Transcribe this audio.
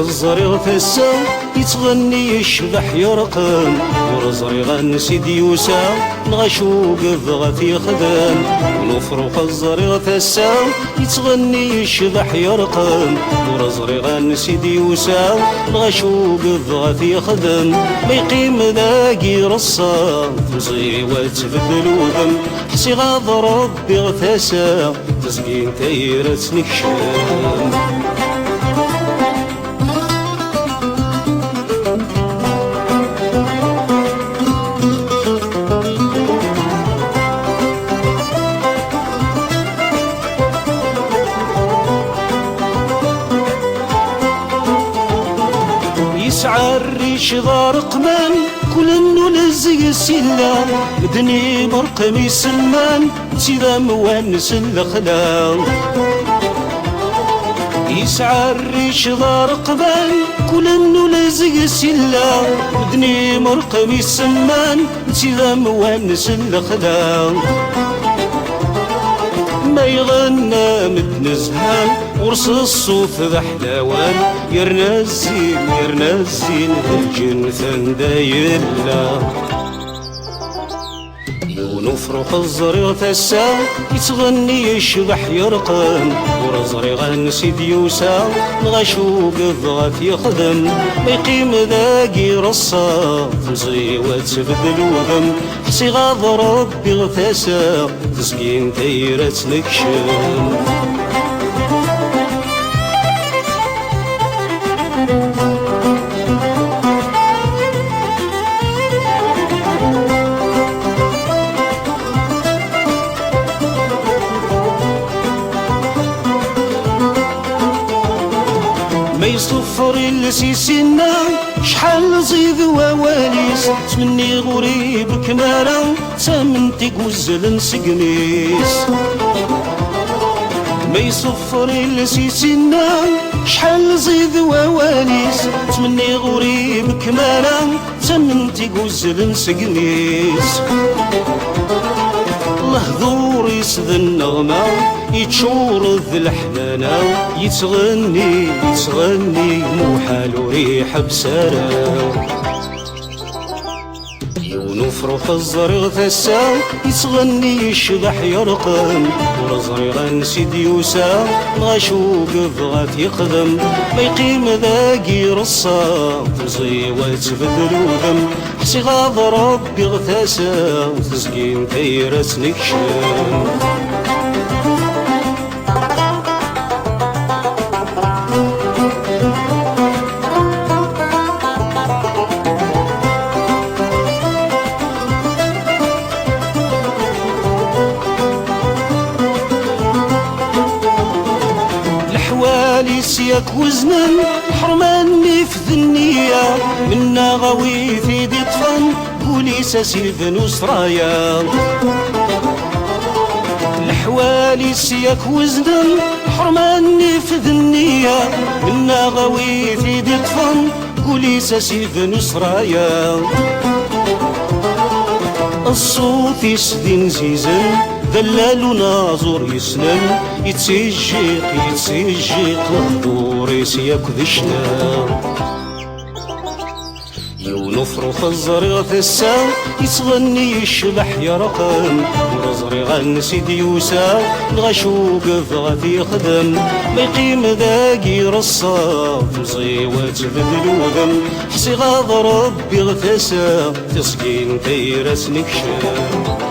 الزري غثسا يتغني الشبح يرقم ورزري غنسي ديوسا نغشوق الضغط يخدم ونفرق الزري غثسا يتغني الشبح يرقم ورزري غنسي ديوسا نغشوق الضغط يخدم ما يقيم ذاقي رصا تزغي وتبدل وذم حسي غاض ربي غثسا تزقين تايرة نكشم يسعى الريش دار قمان كل انو لزق السلام مدني مرقمي سمان سيدا موانس الاخلاق يسعى الريش دار قمان كل انو لزق السلام مدني مرقمي سمان سيدا موانس الاخلاق ما يغنى متنزهان ورص الصوف ذا حلاوان يرنا الزين الجن ثندايلا ونفرق الزريغ ثسا يتغني الشبح يرقم ورزري غنسي ديوسا نغشوق الضغط يخدم ما يقيم ذاقي رصا تمزي وتبدل وذم حسي غاض ربي غثاسا تسقين تايرة نكشم ما يصفر السيسنا شحال زيد وواليس تمني غريب كمالا تمنتي قوزل نسقنيس ما يصفر السيسنا شحال زيد وواليس تمني غريب كمالا تمنتي قوزل نسقنيس الله ذور يسد النغمة يتشور ذي الحنانة يتغني محال وريح بسارة ونفرق الزريغ ثسا يتغني الشبح يرقم ورزري غنسي ديوسا نغشوق الضغط يقدم ما يقيم ذاقي رصا تمزي وتبدل وذم حسي غاض ربي غثاسا وتسقين تايرة نكشم سياك وزنن حرماني في ذنية منا غوي في دي طفن قولي ساسيفن وسرايا الحوالي سياك وزنن حرماني في ذنية منا غوي في دي طفن قولي ساسيفن وسرايا الصوت يسدين زيزن دلال وناظر يسنن يتسجيق الهدور يسياك ذشنا ونفرق الزريغ ثسا يتغني الشبح يرقم ورزري غنسي ديوسا نغشوق الضغط يخدم ما يقيم ذاقي رصا تمزي وتبدل وذم حسي غاض ربي غثاسا تسقين تايرة نكشم